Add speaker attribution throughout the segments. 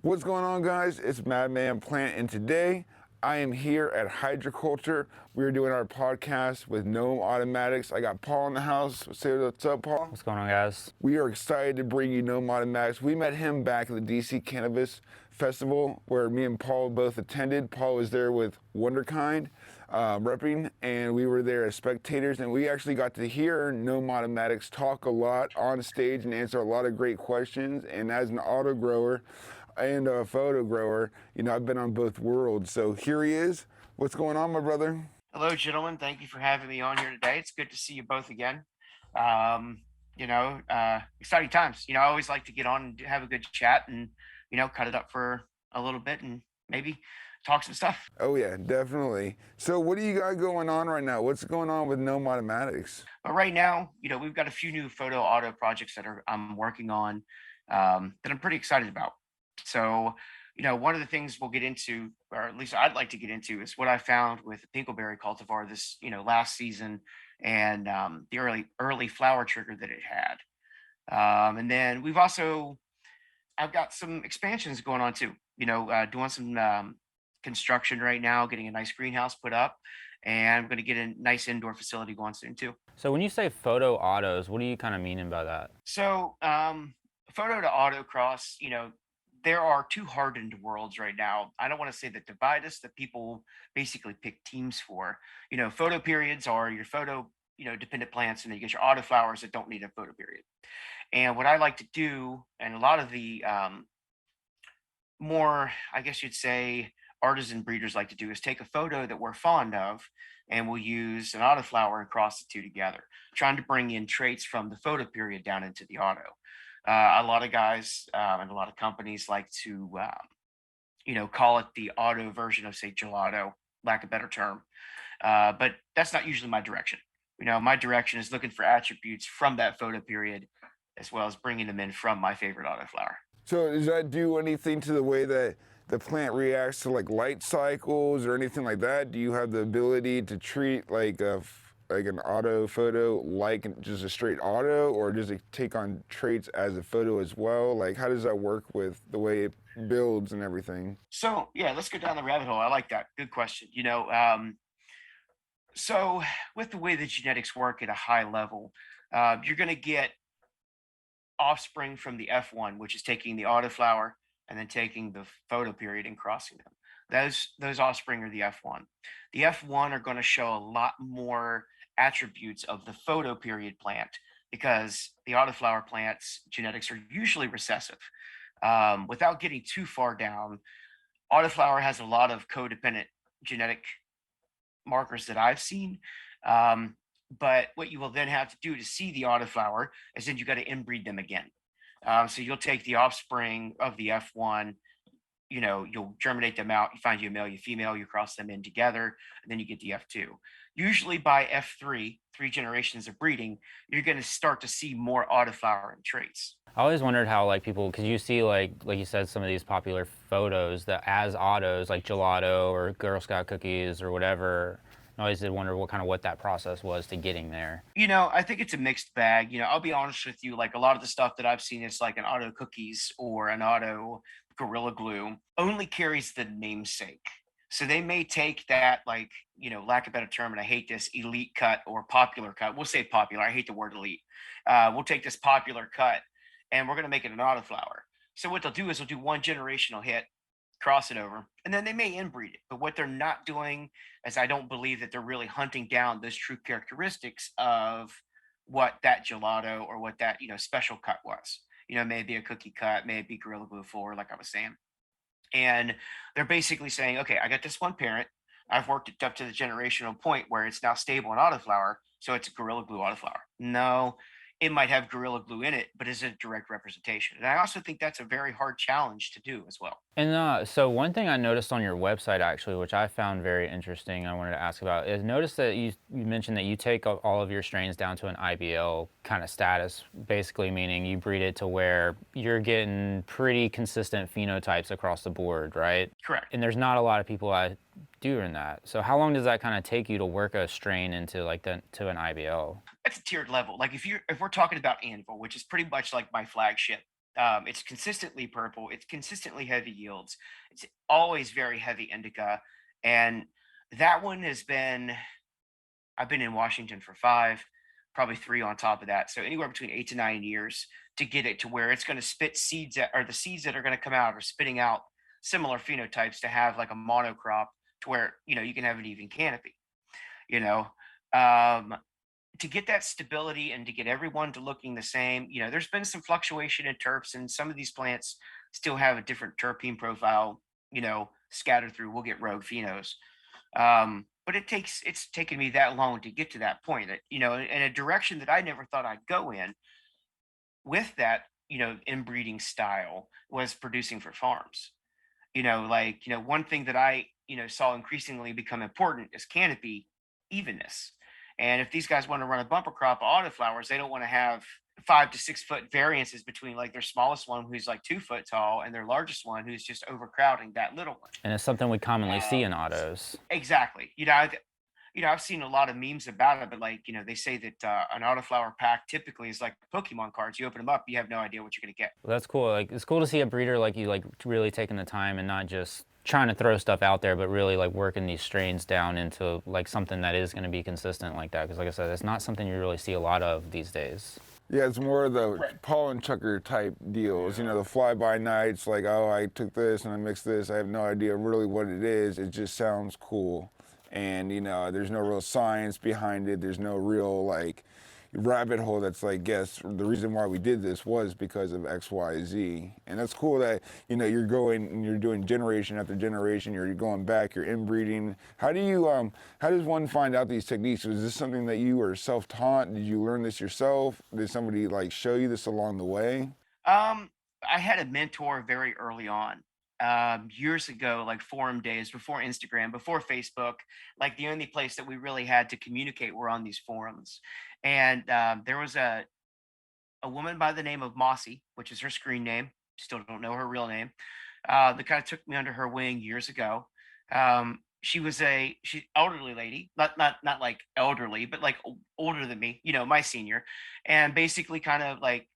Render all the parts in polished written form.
Speaker 1: What's going on, guys? It's MadManPlant, and today I am here at Hydroculture. We're doing our podcast with Gnome Automatics. I got Paul in the house. Say what's up, Paul.
Speaker 2: What's going on, guys?
Speaker 1: We are excited to bring you Gnome Automatics. We met him back at the DC Cannabis Festival where me and Paul both attended. Paul was there with Wonderkind repping, and we were there as spectators, and we actually got to hear Gnome Automatics talk a lot on stage and answer a lot of great questions. And as an auto grower and a photo grower, you know, I've been on both worlds. So here he is. What's going on, my brother?
Speaker 3: Hello, gentlemen. Thank you for having me on here today. It's good to see you both again. Exciting times. I always like to get on and have a good chat and, cut it up for a little bit and maybe talk some stuff.
Speaker 1: Oh yeah, definitely. So what do you got going on right now? What's going on with Gnome Automatics?
Speaker 3: But right now, we've got a few new photo auto projects that I'm working on that I'm pretty excited about. So, one of the things we'll get into, or at least I'd like to get into, is what I found with the Pinkleberry cultivar this, last season, and the early flower trigger that it had. And then I've got some expansions going on too. Doing some construction right now, getting a nice greenhouse put up, and I'm going to get a nice indoor facility going soon too.
Speaker 2: So when you say photo autos, what do you kind of mean by that?
Speaker 3: So, photo to autocross, there are two hardened worlds right now. I don't want to say that divide us, that people basically pick teams for. Photoperiod are your photo, dependent plants, and then you get your autoflowers that don't need a photoperiod. And what I like to do, and a lot of the more, I guess you'd say, artisan breeders like to do, is take a photo that we're fond of, and we'll use an autoflower and cross the two together, trying to bring in traits from the photoperiod down into the auto. A lot of guys and a lot of companies like to, call it the auto version of, say, gelato, lack of a better term. But that's not usually my direction. My direction is looking for attributes from that photo period, as well as bringing them in from my favorite autoflower.
Speaker 1: So does that do anything to the way that the plant reacts to like light cycles or anything like that? Do you have the ability to treat like an auto photo like just a straight auto, or does it take on traits as a photo as well? Like, how does that work with the way it builds and everything?
Speaker 3: So yeah, let's go down the rabbit hole. I like that. Good question. So with the way the genetics work at a high level, you're going to get offspring from the F1, which is taking the autoflower and then taking the photoperiod and crossing them. Those offspring are the F1. The F1 are going to show a lot more attributes of the photoperiod plant because the autoflower plant's genetics are usually recessive. Without getting too far down, autoflower has a lot of codependent genetic markers that I've seen. But what you will then have to do to see the autoflower is then you got to inbreed them again. So you'll take the offspring of the F1, you'll germinate them out, you find you a male, you female, you cross them in together, and then you get the F2. Usually by F3, 3 generations of breeding, you're going to start to see more autoflowering traits.
Speaker 2: I always wondered how like people, because you see like you said, some of these popular photos that as autos, like gelato or Girl Scout cookies or whatever. I always did wonder what that process was to getting there.
Speaker 3: I think it's a mixed bag. I'll be honest with you, like a lot of the stuff that I've seen is like an auto cookies or an auto Gorilla Glue only carries the namesake. So they may take that, like, lack of a better term, and I hate this, elite cut or popular cut. We'll say popular. I hate the word elite. We'll take this popular cut and we're going to make it an autoflower. So what they'll do is they'll do one generational hit, cross it over, and then they may inbreed it. But what they're not doing is, I don't believe that they're really hunting down those true characteristics of what that gelato or what that, special cut was. Maybe a cookie cut, maybe Gorilla Glue 4, like I was saying. And they're basically saying, okay, I got this one parent. I've worked it up to the generational point where it's now stable in autoflower, so it's a Gorilla Glue autoflower. No, it might have Gorilla Glue in it, but is it a direct representation? And I also think that's a very hard challenge to do as well.
Speaker 2: And so one thing I noticed on your website, actually, which I found very interesting, I wanted to ask about, is notice that you mentioned that you take all of your strains down to an IBL kind of status, basically meaning you breed it to where you're getting pretty consistent phenotypes across the board, right?
Speaker 3: Correct.
Speaker 2: And there's not a lot of people that doing that. So how long does that kind of take you to work a strain into to an IBL?
Speaker 3: That's a tiered level. Like if we're talking about Anvil, which is pretty much like my flagship It's consistently purple. It's consistently heavy yields. It's always very heavy indica, and that one has been. I've been in Washington for 5, probably 3 on top of that. So anywhere between 8 to 9 years to get it to where it's going to spit seeds that, or the seeds that are going to come out are spitting out similar phenotypes to have like a monocrop to where, you can have an even canopy, you know. Um, to get that stability and to get everyone to looking the same, there's been some fluctuation in terps, and some of these plants still have a different terpene profile, scattered through. We'll get rogue phenos. But it's taken me that long to get to that point, that, in a direction that I never thought I'd go in with that, inbreeding style was producing for farms. One thing that I, saw increasingly become important is canopy evenness. And if these guys want to run a bumper crop of autoflowers, they don't want to have 5 to 6 foot variances between like their smallest one who's like 2 foot tall and their largest one who's just overcrowding that little one.
Speaker 2: And it's something we commonly see in autos.
Speaker 3: Exactly. I've seen a lot of memes about it, but like, they say that an autoflower pack typically is like Pokemon cards. You open them up, you have no idea what you're going to get.
Speaker 2: Well, that's cool. Like, it's cool to see a breeder like you, like really taking the time and not just trying to throw stuff out there, but really like working these strains down into like something that is going to be consistent like that. Because like I said, it's not something you really see a lot of these days.
Speaker 1: Yeah, it's more of the pollen chucker type deals, the fly-by-nights, like, oh, I took this and I mixed this. I have no idea really what it is. It just sounds cool. And, there's no real science behind it. There's no real, like, rabbit hole that's like, guess the reason why we did this was because of X, Y, Z. And that's cool that, you're going and you're doing generation after generation, you're going back, you're inbreeding. How does one find out these techniques? Was this something that you were self-taught? Did you learn this yourself? Did somebody like show you this along the way?
Speaker 3: I had a mentor very early on, years ago, like forum days, before Instagram, before Facebook. Like the only place that we really had to communicate were on these forums. And there was a woman by the name of Mossy, which is her screen name. Still don't know her real name. That kind of took me under her wing years ago. She's elderly lady, not like elderly, but like older than me, my senior, and basically kind of like,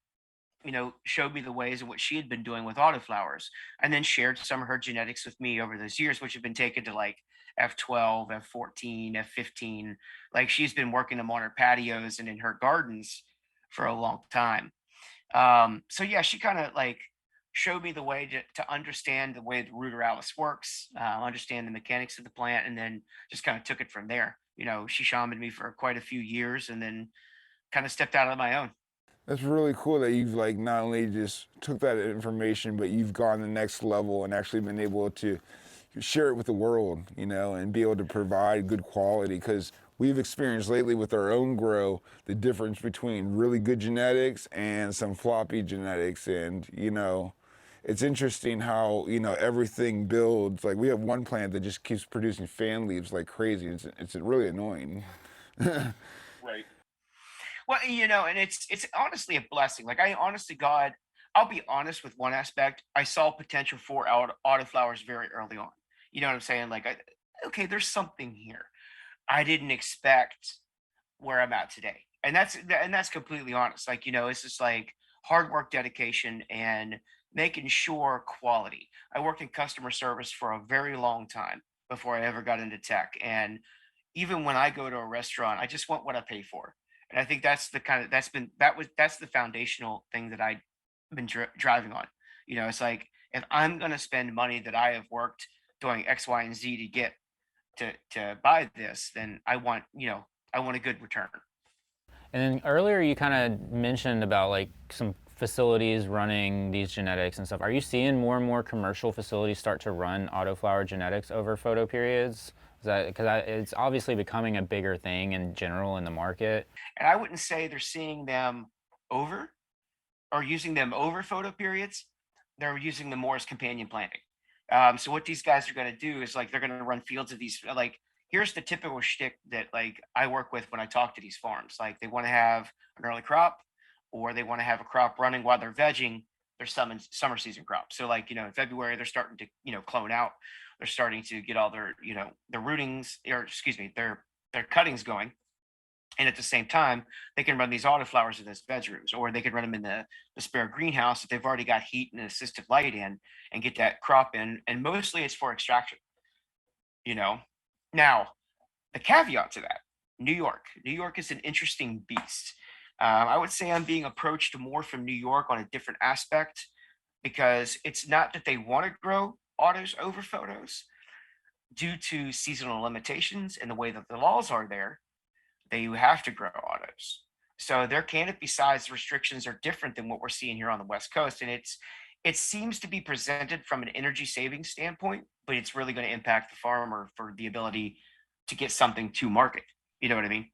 Speaker 3: showed me the ways in what she had been doing with autoflowers, and then shared some of her genetics with me over those years, which have been taken to like F12, F14, F15. Like she's been working them on her patios and in her gardens for a long time. So yeah, she kind of like showed me the way to understand the way the ruderalis works, understand the mechanics of the plant, and then just kind of took it from there. She shamaned me for quite a few years and then kind of stepped out on my own.
Speaker 1: That's really cool that you've like not only just took that information, but you've gone the next level and actually been able to share it with the world, and be able to provide good quality. Because we've experienced lately with our own grow the difference between really good genetics and some floppy genetics. And, it's interesting how, everything builds. Like we have one plant that just keeps producing fan leaves like crazy. It's really annoying.
Speaker 3: Right. Well, and it's honestly a blessing. Like I honestly, God, I'll be honest with one aspect. I saw potential for autoflowers very early on. You know what I'm saying? Like, okay, there's something here. I didn't expect where I'm at today, and that's completely honest. Like, it's just like hard work, dedication, and making sure quality. I worked in customer service for a very long time before I ever got into tech, and even when I go to a restaurant, I just want what I pay for. And I think that's the kind of that's the foundational thing that I've been driving on. It's like if I'm going to spend money that I have worked doing X, Y, and Z to get to buy this, then I want a good return.
Speaker 2: And then earlier you kind of mentioned about like some facilities running these genetics and stuff. Are you seeing more and more commercial facilities start to run autoflower genetics over photoperiods? Is that because it's obviously becoming a bigger thing in general in the market?
Speaker 3: And I wouldn't say they're seeing them over or using them over photo periods. They're using them more as companion planting. So what these guys are going to do is like they're going to run fields of these. Like here's the typical shtick that like I work with when I talk to these farms. Like they want to have an early crop, or they want to have a crop running while they're vegging their summer season crop. So like in February they're starting to clone out. They're starting to get all their their rootings, or excuse me, their cuttings going. And at the same time, they can run these autoflowers in those bedrooms, or they could run them in the spare greenhouse if they've already got heat and assisted light in, and get that crop in. And mostly it's for extraction, you know. Now, the caveat to that, New York. New York is an interesting beast. I would say I'm being approached more from New York on a different aspect, because it's not that they want to grow autos over photos. Due to seasonal limitations and the way that the laws are there, they have to grow autos. So their canopy size restrictions are different than what we're seeing here on the West Coast. And it seems to be presented from an energy saving standpoint, but it's really going to impact the farmer for the ability to get something to market. You know what I mean?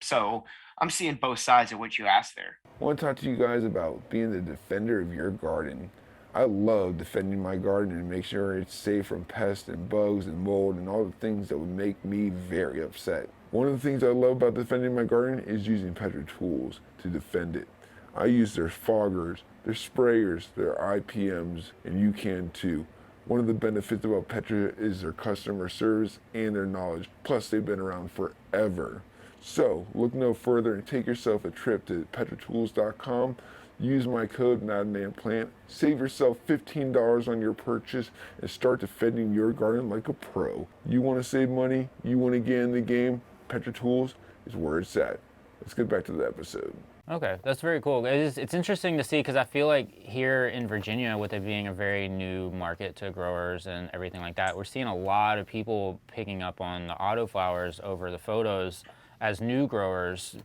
Speaker 3: So I'm seeing both sides of what you asked there.
Speaker 1: I want to talk to you guys about being the defender of your garden. I love defending my garden and make sure it's safe from pests and bugs and mold and all the things that would make me very upset. One of the things I love about defending my garden is using Petra tools to defend it. I use their foggers, their sprayers, their IPMs, and you can too. One of the benefits about Petra is their customer service and their knowledge. Plus, they've been around forever. So, look no further and take yourself a trip to petratools.com. Use my code MadManPlant. Save yourself $15 on your purchase and start defending your garden like a pro. You want to save money? You want to get in the game? Petra Tools is where it's at. Let's get back to the episode.
Speaker 2: Okay, that's very cool. It's interesting to see, because I feel like here in Virginia, with it being a very new market to growers and everything like that, we're seeing a lot of people picking up on the autoflowers over the photos as new growers,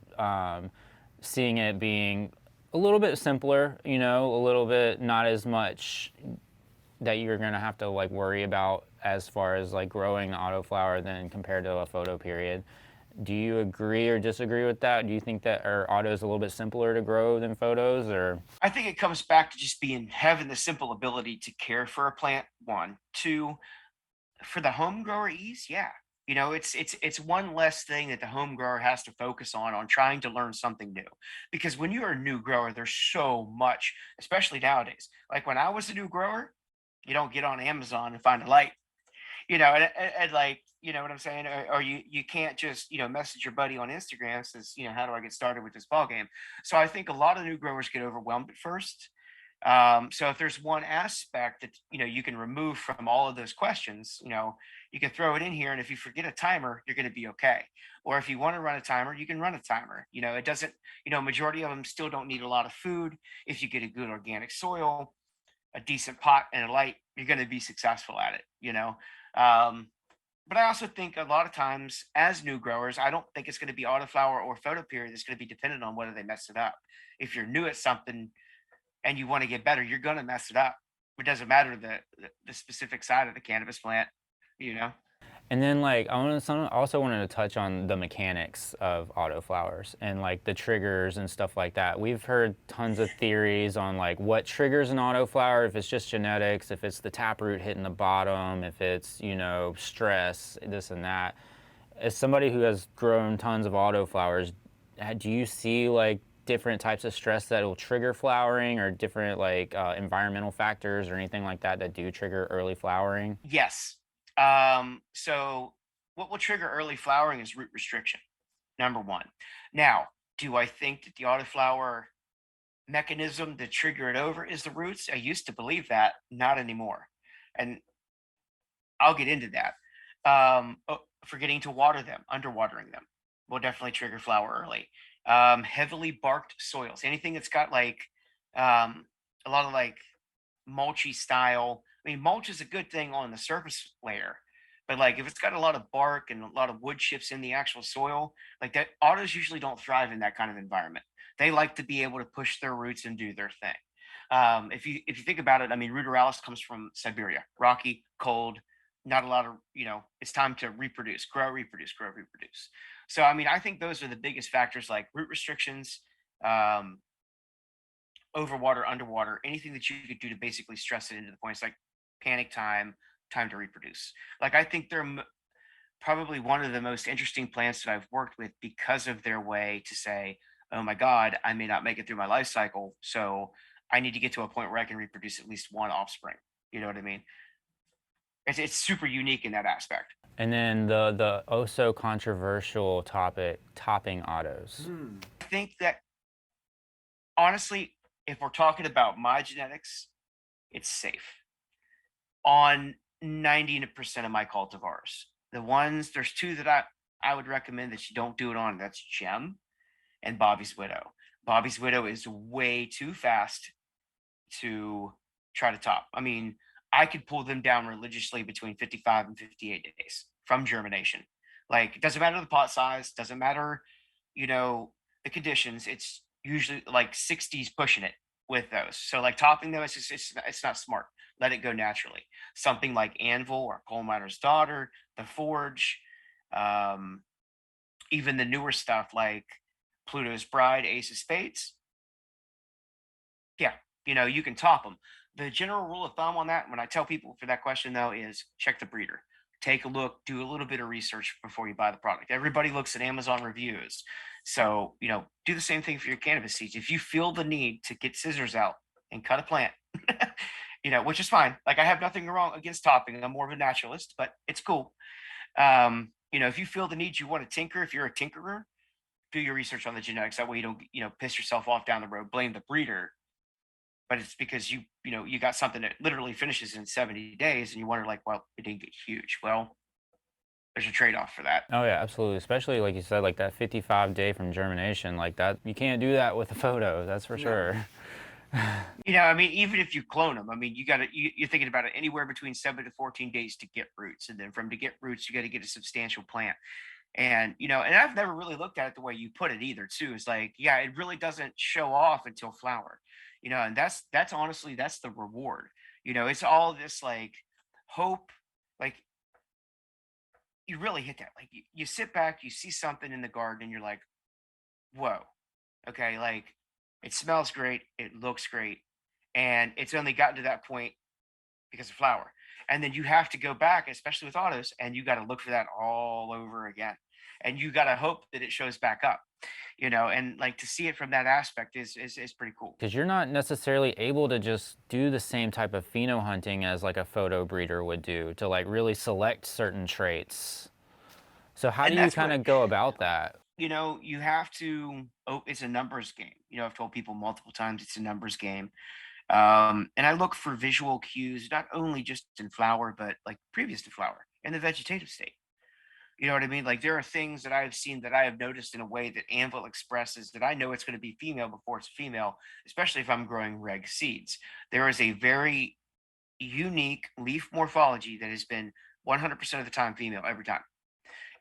Speaker 2: seeing it being a little bit simpler, you know, a little bit not as much that you're going to have to like worry about as far as like growing the autoflower than compared to a photoperiod. Do you agree or disagree with that? Do you think that our auto is a little bit simpler to grow than photos, or?
Speaker 3: I think it comes back to just having the simple ability to care for a plant. One, two, for the home grower ease, yeah. You know, it's one less thing that the home grower has to focus on trying to learn something new. Because when you're a new grower, there's so much, especially nowadays. Like when I was a new grower, you don't get on Amazon and find a light, and like, you know what I'm saying? Or you can't just, message your buddy on Instagram says, how do I get started with this ball game? So I think a lot of new growers get overwhelmed at first. So if there's one aspect that you can remove from all of those questions, you can throw it in here, and if you forget a timer, you're going to be okay. Or if you want to run a timer, you can run a timer. It doesn't. Majority of them still don't need a lot of food. If you get a good organic soil, a decent pot, and a light, you're going to be successful at it. But I also think a lot of times as new growers, I don't think it's going to be autoflower or photoperiod. It's going to be dependent on whether they mess it up. If you're new at something and you want to get better, you're going to mess it up. It doesn't matter the specific side of the cannabis plant, you know?
Speaker 2: And then like also wanted to touch on the mechanics of autoflowers and like the triggers and stuff like that. We've heard tons of theories on like what triggers an autoflower, if it's just genetics, if it's the taproot hitting the bottom, if it's, stress, this and that. As somebody who has grown tons of autoflowers, do you see like different types of stress that will trigger flowering, or different like environmental factors or anything like that that do trigger early flowering?
Speaker 3: Yes. So what will trigger early flowering is root restriction, number one. Now, do I think that the autoflower mechanism to trigger it over is the roots? I used to believe that, not anymore. And I'll get into that. Forgetting to water them, underwatering them will definitely trigger flower early. Heavily barked soils, anything that's got like a lot of like mulchy style. I mean, mulch is a good thing on the surface layer, but like if it's got a lot of bark and a lot of wood chips in the actual soil, like that, autos usually don't thrive in that kind of environment. They like to be able to push their roots and do their thing. If you think about it, I mean, ruderalis comes from Siberia, rocky, cold, not a lot of, it's time to reproduce, grow, reproduce, grow, reproduce. So, I mean, I think those are the biggest factors, like root restrictions, um, overwater, underwater, anything that you could do to basically stress it into the point. It's like panic time, time to reproduce. Like I think they're probably one of the most interesting plants that I've worked with because of their way to say, oh my God, I may not make it through my life cycle. So I need to get to a point where I can reproduce at least one offspring. You know what I mean? It's super unique in that aspect.
Speaker 2: And then the oh so controversial topic, topping autos.
Speaker 3: I think that honestly, if we're talking about my genetics, it's safe on 90% of my cultivars. The ones, there's two that I would recommend that you don't do it on. That's Gem and Bobby's Widow. Bobby's Widow is way too fast to try to top. I mean, I could pull them down religiously between 55 and 58 days from germination. Like, it doesn't matter the pot size, doesn't matter, you know, the conditions. It's usually like 60s pushing it with those. So, like, topping them, it's not smart. Let it go naturally. Something like Anvil or Coal Miner's Daughter, The Forge, um, even the newer stuff like Pluto's Bride, Ace of Spades. Yeah, you can top them. The general rule of thumb on that, when I tell people for that question though, is check the breeder. Take a look, do a little bit of research before you buy the product. Everybody looks at Amazon reviews. So, do the same thing for your cannabis seeds. If you feel the need to get scissors out and cut a plant, which is fine. Like, I have nothing wrong against topping. I'm more of a naturalist, but it's cool. If you feel the need, you want to tinker, if you're a tinkerer, do your research on the genetics. That way you don't, piss yourself off down the road, blame the breeder, but it's because you got something that literally finishes in 70 days and you wonder, like, well, it didn't get huge. Well, there's a trade-off for that.
Speaker 2: Oh yeah, absolutely. Especially like you said, like that 55-day from germination, like that, you can't do that with a photo. That's for sure.
Speaker 3: I mean, even if you clone them, I mean, you're thinking about it, anywhere between 7 to 14 days to get roots, and then to get roots, you got to get a substantial plant. And and I've never really looked at it the way you put it either. Too, it's like, yeah, it really doesn't show off until flower. And that's honestly, that's the reward. It's all this like hope, like, you really hit that. Like, you sit back, you see something in the garden, and you're like, whoa, okay, like, it smells great, it looks great, and it's only gotten to that point because of flower. And then you have to go back, especially with autos, and you got to look for that all over again. And you got to hope that it shows back up, and like, to see it from that aspect is pretty cool.
Speaker 2: Because you're not necessarily able to just do the same type of pheno hunting as like a photo breeder would do to like really select certain traits. So how do
Speaker 3: And
Speaker 2: you
Speaker 3: that's
Speaker 2: kind
Speaker 3: what,
Speaker 2: of go about that?
Speaker 3: you have to, oh, it's a numbers game. I've told people multiple times it's a numbers game. And I look for visual cues, not only just in flower, but like previous to flower in the vegetative state. You know what I mean? Like, there are things that I've seen that I have noticed in a way that Anvil expresses that I know it's going to be female before it's female, especially if I'm growing reg seeds. There is a very unique leaf morphology that has been 100% of the time female every time.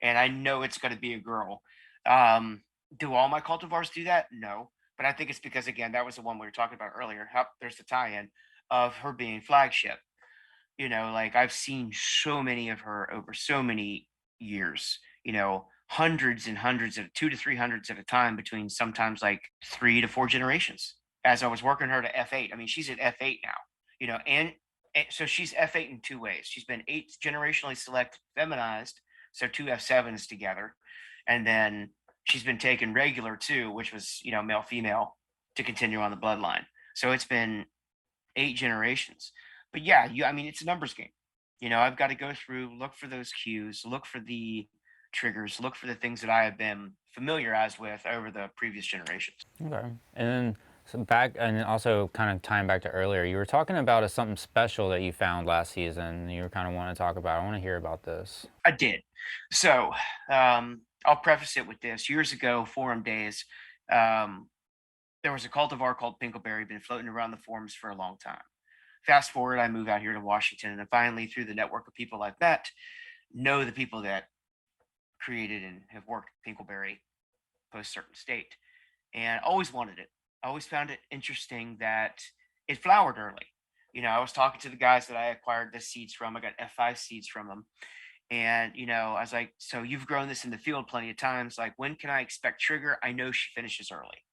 Speaker 3: And I know it's going to be a girl. Um, do all my cultivars do that? No. But I think it's because, again, that was the one we were talking about earlier. How there's the tie-in of her being flagship. Like, I've seen so many of her over so many years, hundreds and hundreds of 200 to 300 at a time, between sometimes like 3 to 4 generations. As I was working her to F8, I mean, she's at F8 now, and so she's F8 in two ways. She's been 8 generationally selected, feminized, so 2 F7s together. And then she's been taken regular too, which was, male, female, to continue on the bloodline. So it's been 8 generations. But yeah, I mean, it's a numbers game. I've got to go through, look for those cues, look for the triggers, look for the things that I have been familiarized with over the previous generations.
Speaker 2: Okay. And then back, and also kind of tying back to earlier, you were talking about something special that you found last season. You were kind of wanting to talk about. I want to hear about this.
Speaker 3: I did. So, I'll preface it with this. Years ago, forum days, um, there was a cultivar called Pinkleberry, been floating around the forums for a long time. Fast forward, I move out here to Washington, and finally, through the network of people I've met, know the people that created and have worked Pinkleberry post certain state, and always wanted it. I always found it interesting that it flowered early. I was talking to the guys that I acquired the seeds from. I got F5 seeds from them. And, I was like, so you've grown this in the field plenty of times. Like, when can I expect trigger? I know she finishes early.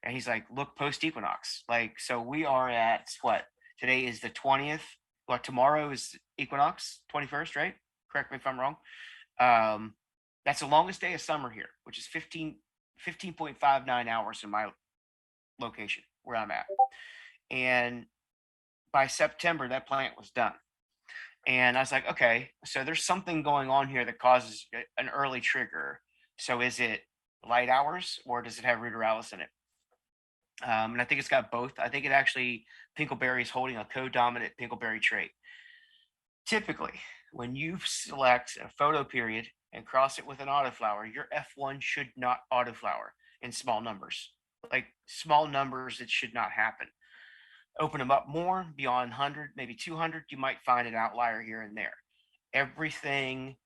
Speaker 3: And he's like, look, post equinox. Like, so we are at what? Today is the 20th. Well, tomorrow is equinox, 21st, right? Correct me if I'm wrong. That's the longest day of summer here, which is 15.59 hours in my location where I'm at. And by September, that plant was done. And I was like, okay, so there's something going on here that causes an early trigger. So is it light hours or does it have ruderalis in it? And I think it's got both. I think it actually, pinkleberry is holding a co-dominant pinkleberry trait. Typically, when you select a photoperiod and cross it with an autoflower, your F1 should not autoflower in small numbers. Like small numbers, it should not happen. Open them up more, beyond 100, maybe 200, you might find an outlier here and there. Everything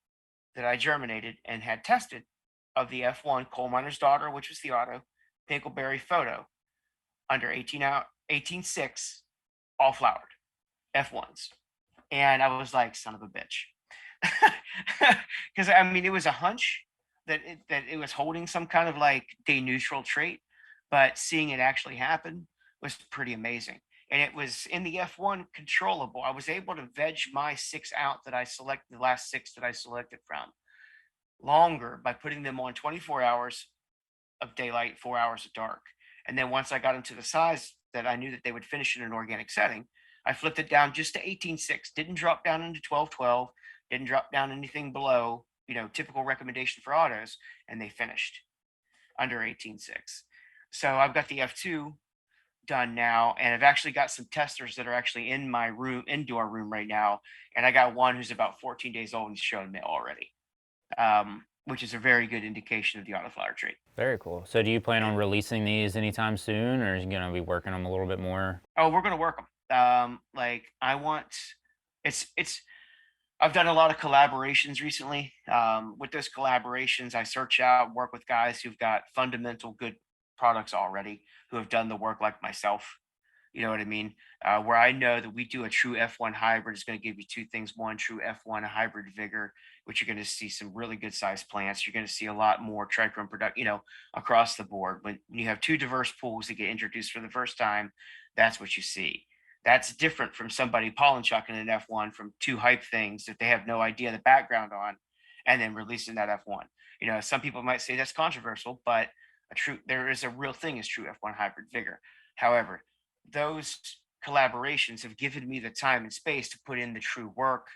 Speaker 3: that I germinated and had tested of the F1 coal miner's daughter, which was the auto, pinkleberry photo, under 18.6, all flowered F1s. And I was like, son of a bitch. Because I mean, it was a hunch that it was holding some kind of like day neutral trait, but seeing it actually happen was pretty amazing. And it was in the F1 controllable. I was able to veg my 6 out that I selected, the last 6 that I selected from, longer by putting them on 24 hours of daylight, 4 hours of dark. And then once I got them to the size that I knew that they would finish in an organic setting, I flipped it down just to 18.6, didn't drop down into 12.12, didn't drop down anything below, typical recommendation for autos, and they finished under 18.6. So I've got the F2 done now, and I've actually got some testers that are actually in my indoor room right now, and I got one who's about 14 days old and he's showing mail already, which is a very good indication of the autoflower trait.
Speaker 2: Very cool. So do you plan on releasing these anytime soon, or are you going to be working them a little bit more?
Speaker 3: Oh, we're going to work them. Like I want, I've done a lot of collaborations recently. With those collaborations, I search out, work with guys who've got fundamental good products already, who have done the work like myself. You know what I mean? Where I know that we do a true F1 hybrid is going to give you 2 things. One, true F1 hybrid vigor, which you're going to see some really good sized plants. You're going to see a lot more trichome production, across the board. When you have 2 diverse pools that get introduced for the first time, that's what you see. That's different from somebody pollen chucking an F1 from 2 hype things that they have no idea the background on, and then releasing that F1. Some people might say that's controversial, but there is a real thing as true F1 hybrid vigor. However, those collaborations have given me the time and space to put in the true work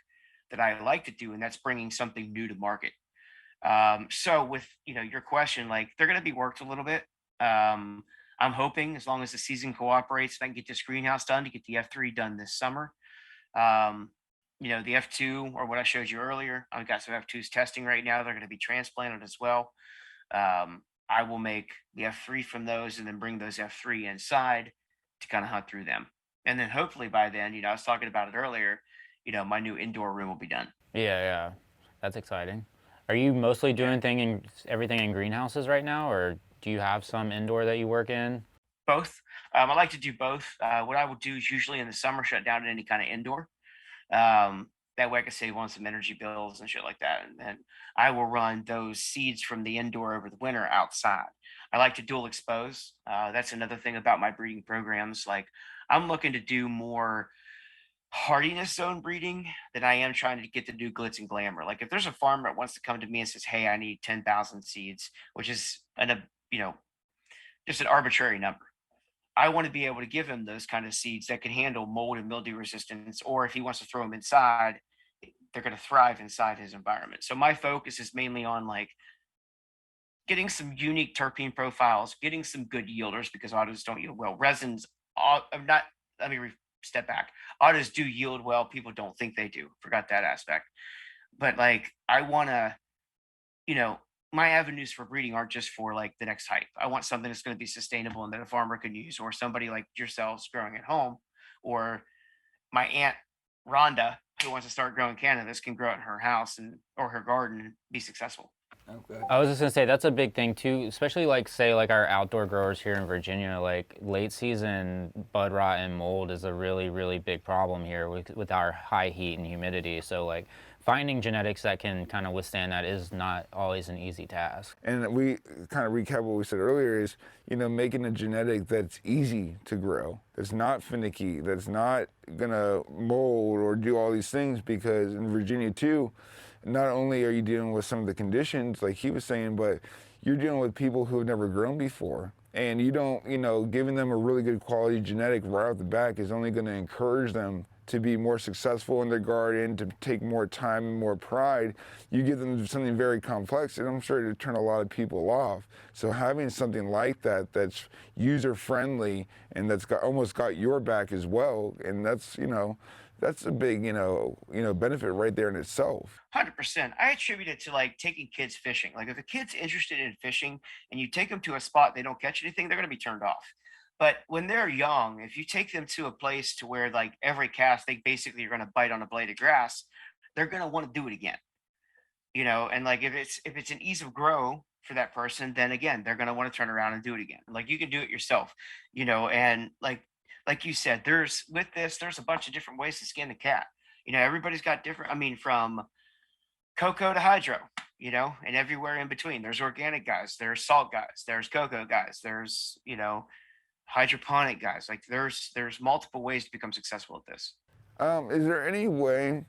Speaker 3: that I like to do, and that's bringing something new to market. So with your question, like they're going to be worked a little bit. I'm hoping as long as the season cooperates, I can get this greenhouse done to get the F3 done this summer. The F2 or what I showed you earlier, I've got some F2s testing right now. They're going to be transplanted as well. I will make the F3 from those and then bring those F3 inside to kind of hunt through them. And then hopefully by then, I was talking about it earlier, my new indoor room will be done.
Speaker 2: Yeah. That's exciting. Are you mostly doing everything in greenhouses right now, or do you have some indoor that you work in?
Speaker 3: Both. I like to do both. What I will do is usually in the summer shut down any kind of indoor. That way I can save on some energy bills and shit like that. And then I will run those seeds from the indoor over the winter outside. I like to dual expose. That's another thing about my breeding programs. Like I'm looking to do more hardiness zone breeding than I am trying to get the new glitz and glamour. Like if there's a farmer that wants to come to me and says, hey, I need 10,000 seeds, which is just an arbitrary number. I want to be able to give him those kind of seeds that can handle mold and mildew resistance, or if he wants to throw them inside, they're going to thrive inside his environment. So my focus is mainly on like getting some unique terpene profiles, getting some good yielders because autos don't yield well. Resins, let me step back. Autos do yield well. People don't think they do. Forgot that aspect. But like, I want to, my avenues for breeding aren't just for like the next hype. I want something that's going to be sustainable and that a farmer can use, or somebody like yourselves growing at home, or my aunt Rhonda who wants to start growing cannabis can grow it in her house or her garden and be successful.
Speaker 1: Okay.
Speaker 2: I was just gonna say that's a big thing too, especially like say like our outdoor growers here in Virginia. Like late season bud rot and mold is a really, really big problem here with our high heat and humidity. So like finding genetics that can kind of withstand that is not always an easy task.
Speaker 1: And we kind of recap what we said earlier is, making a genetic that's easy to grow, that's not finicky, that's not gonna mold or do all these things, because in Virginia too, not only are you dealing with some of the conditions like he was saying, but you're dealing with people who have never grown before. And you don't, giving them a really good quality genetic right off the back is only gonna encourage them to be more successful in their garden, to take more time and more pride. You give them something very complex, and I'm sure it'll turn a lot of people off. So having something like that that's user-friendly and that's almost got your back as well, and that's, that's a big, benefit right there in itself.
Speaker 3: 100%. I attribute it to like taking kids fishing. Like if a kid's interested in fishing and you take them to a spot they don't catch anything, they're going to be turned off. But when they're young, if you take them to a place to where like every cast they basically are going to bite on a blade of grass, they're going to want to do it again. And like if it's an ease of grow for that person, then again they're going to want to turn around and do it again. Like you can do it yourself, and like you said, there's a bunch of different ways to skin the cat. Everybody's got different. I mean, from cocoa to hydro, and everywhere in between. There's organic guys, there's salt guys, there's cocoa guys, there's hydroponic guys. Like there's multiple ways to become successful at this.
Speaker 1: Is there any way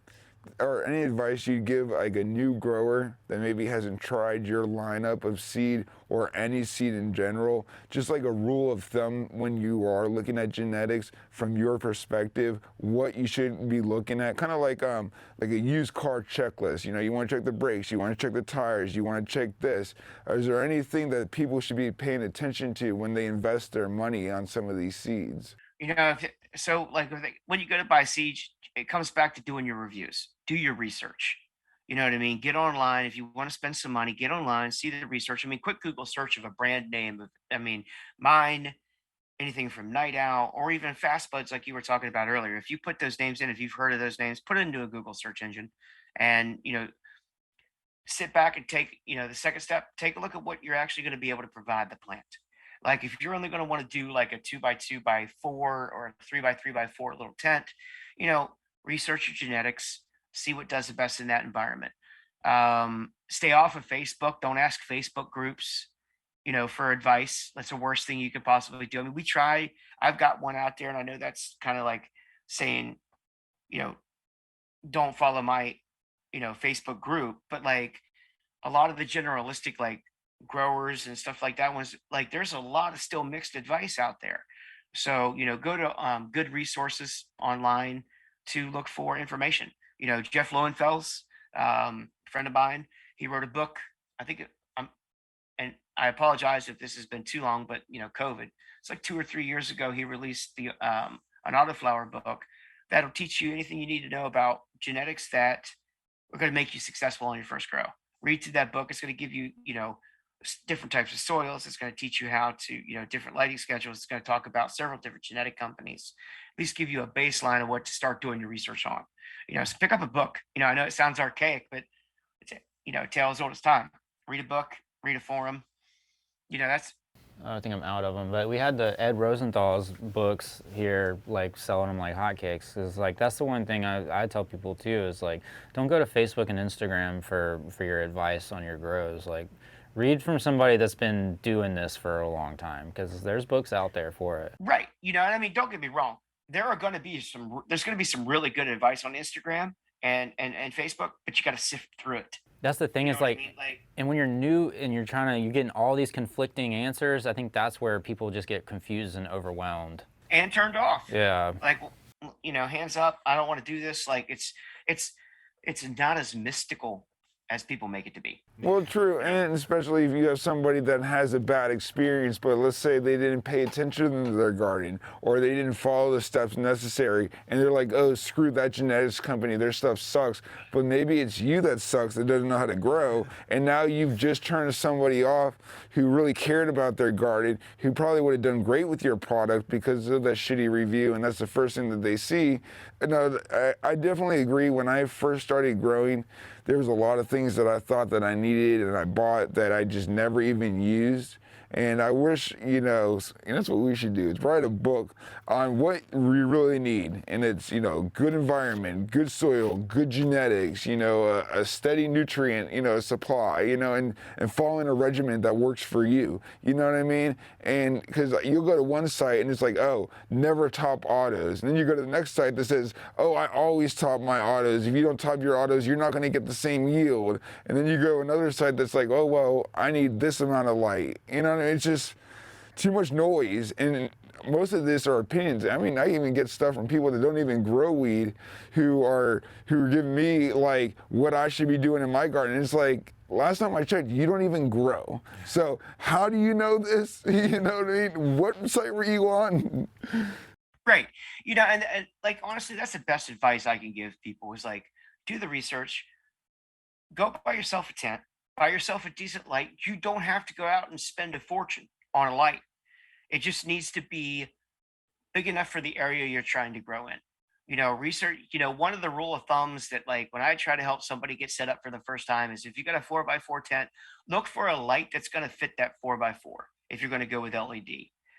Speaker 1: or any advice you'd give like a new grower that maybe hasn't tried your lineup of seed or any seed in general, just like a rule of thumb when you are looking at genetics from your perspective, what you should be looking at, kind of like a used car checklist? You want to check the brakes, you want to check the tires, you want to check this. Is there anything that people should be paying attention to when they invest their money on some of these seeds?
Speaker 3: When you go to buy seeds, it comes back to doing your reviews. Do your research. You know what I mean? Get online. If you want to spend some money, get online, see the research. I mean, quick Google search of a brand name. Mine, anything from Night Owl, or even Fast Buds, like you were talking about earlier. If you put those names in, if you've heard of those names, put it into a Google search engine and, sit back and take, the second step, take a look at what you're actually going to be able to provide the plant. Like if you're only going to want to do like a 2x2x4 or a 3x3x4 little tent, research your genetics, see what does the best in that environment. Stay off of Facebook. Don't ask Facebook groups, for advice. That's the worst thing you could possibly do. I mean, I've got one out there, and I know that's kind of like saying, don't follow my, Facebook group, but like a lot of the generalistic, like growers and stuff like that was like, there's a lot of still mixed advice out there. So, go to good resources online to look for information. Jeff Lowenfels, friend of mine, he wrote a book. I think, and I apologize if this has been too long, but COVID. It's like 2 or 3 years ago. He released an autoflower book that'll teach you anything you need to know about genetics that are going to make you successful on your first grow. Read through that book. It's going to give you, different types of soils. It's going to teach you how to, different lighting schedules. It's going to talk about several different genetic companies. At least give you a baseline of what to start doing your research on. So pick up a book. I know it sounds archaic, but it's a tale as old as time. Read a book, read a forum. That's.
Speaker 2: I think I'm out of them, but we had the Ed Rosenthal's books here, like selling them like hotcakes. Cause like that's the one thing I tell people too is like, don't go to Facebook and Instagram for your advice on your grows. Like, read from somebody that's been doing this for a long time, because there's books out there for it.
Speaker 3: Right. Don't get me wrong. There's going to be some really good advice on Instagram and Facebook, but you got to sift through it.
Speaker 2: That's the thing, is like, and when you're new and you're getting all these conflicting answers, I think that's where people just get confused and overwhelmed.
Speaker 3: And turned off.
Speaker 2: Yeah.
Speaker 3: Like, hands up, I don't want to do this. Like it's not as mystical as people make it to be.
Speaker 1: Well, true, and especially if you have somebody that has a bad experience, but let's say they didn't pay attention to their garden, or they didn't follow the steps necessary, and they're like, oh, screw that genetics company, their stuff sucks. But maybe it's you that sucks, that doesn't know how to grow, and now you've just turned somebody off who really cared about their garden, who probably would have done great with your product because of that shitty review, and that's the first thing that they see. No, I definitely agree. When I first started growing, there was a lot of things that I thought that I needed and I bought that I just never even used. And I wish, and that's what we should do, is write a book on what we really need. And it's, good environment, good soil, good genetics, a steady nutrient, supply, and following a regimen that works for you. You know what I mean? And because you'll go to one site and it's like, oh, never top autos. And then you go to the next site that says, oh, I always top my autos. If you don't top your autos, you're not going to get the same yield. And then you go to another site that's like, oh, well, I need this amount of light. It's just, too much noise, and most of this are opinions. I mean, I even get stuff from people that don't even grow weed, who are giving me like what I should be doing in my garden. It's like, last time I checked, you don't even grow. So how do you know this? You know what I mean? What site were you on?
Speaker 3: Right. And like honestly, that's the best advice I can give people is like do the research, go buy yourself a tent, buy yourself a decent light. You don't have to go out and spend a fortune on a light. It just needs to be big enough for the area you're trying to grow in. Research, one of the rule of thumbs that like when I try to help somebody get set up for the first time is if you got a 4x4 tent, look for a light that's going to fit that 4x4 if you're going to go with LED.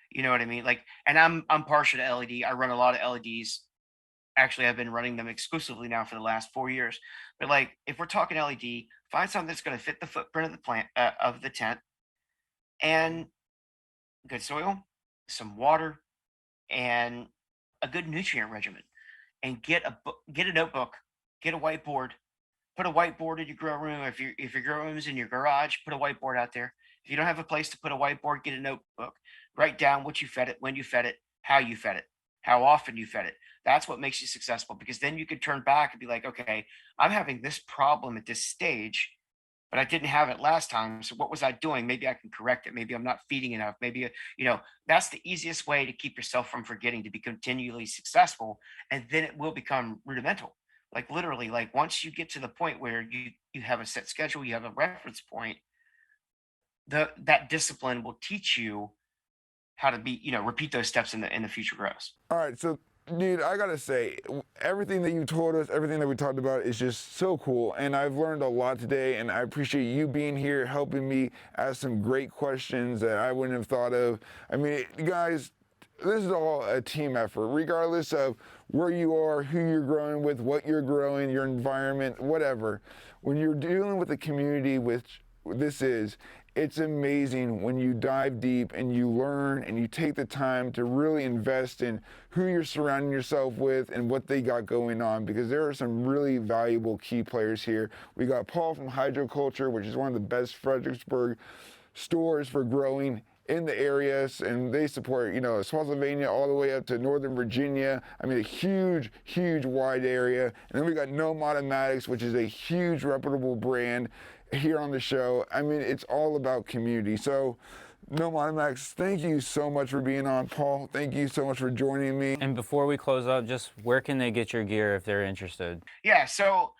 Speaker 3: You know what I mean? Like, and I'm partial to LED. I run a lot of LEDs. Actually, I've been running them exclusively now for the last 4 years. But like, if we're talking LED, find something that's going to fit the footprint of the plant of the tent, and good soil, some water, and a good nutrient regimen. And get a book, get a notebook, get a whiteboard, put a whiteboard in your grow room. If your grow room is in your garage, put a whiteboard out there. If you don't have a place to put a whiteboard, get a notebook. Write down what you fed it, when you fed it, how you fed it, how often you fed it. That's what makes you successful, because then you can turn back and be like, okay, I'm having this problem at this stage, but I didn't have it last time. So what was I doing? Maybe I can correct it. Maybe I'm not feeding enough. Maybe, that's the easiest way to keep yourself from forgetting, to be continually successful. And then it will become rudimental. Like literally, like once you get to the point where you have a set schedule, you have a reference point, that discipline will teach you how to be, repeat those steps in the future grows.
Speaker 1: All right, so dude, I gotta say, everything that you told us, everything that we talked about is just so cool, and I've learned a lot today, and I appreciate you being here, helping me ask some great questions that I wouldn't have thought of. I mean, guys, this is all a team effort, regardless of where you are, who you're growing with, what you're growing, your environment, whatever. When you're dealing with a community, which this is, it's amazing when you dive deep and you learn and you take the time to really invest in who you're surrounding yourself with and what they got going on, because there are some really valuable key players here. We got Paul from Hydroculture, which is one of the best Fredericksburg stores for growing in the areas, and they support, Spotsylvania all the way up to Northern Virginia. I mean, a huge, huge wide area. And then we got Gnome Automatics, which is a huge reputable brand here on the show. I mean, it's all about community. So Gnome Automatics, thank you so much for being on. Paul, thank you so much for joining me.
Speaker 2: And before we close up, just where can they get your gear if they're interested?
Speaker 3: Yeah, so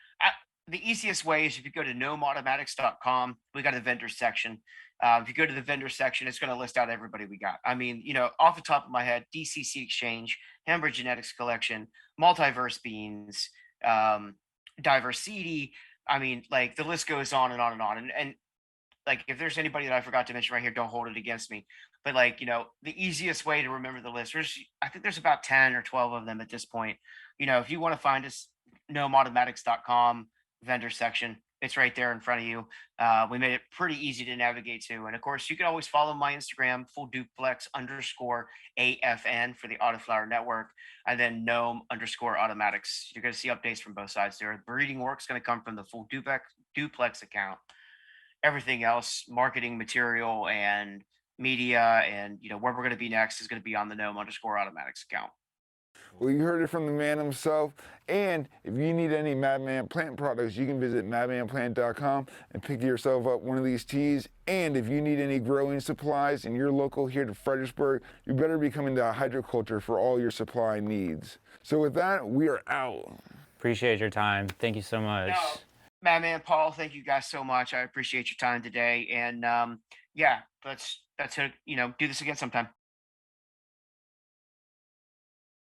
Speaker 3: the easiest way is if you go to gnomeautomatics.com, we got a vendor section. If you go to the vendor section, it's going to list out everybody we got. I mean, off the top of my head, DCC Exchange, Hamburg Genetics Collection, Multiverse Beans, Diverse Seedy. I mean, like the list goes on and on and on. And like, if there's anybody that I forgot to mention right here, don't hold it against me. But like, the easiest way to remember the list, I think there's about 10 or 12 of them at this point. If you want to find us, gnomeautomatics.com vendor section, it's right there in front of you. We made it pretty easy to navigate to. And of course, you can always follow my Instagram, FullDuplex_AFN for the Autoflower Network, and then Gnome_Automatics. You're going to see updates from both sides there. The breeding work's going to come from the FullDuplex account. Everything else, marketing material and media, and where we're going to be next is going to be on the Gnome_Automatics account.
Speaker 1: Well, you heard it from the man himself. And if you need any MadManPlant products, you can visit MadManPlant.com and pick yourself up one of these teas. And if you need any growing supplies and you're local here to Fredericksburg, you better be coming to Hydroculture for all your supply needs. So with that, we are out.
Speaker 2: Appreciate your time. Thank you so much.
Speaker 3: No, Madman Paul, thank you guys so much. I appreciate your time today. And yeah, let's do this again sometime.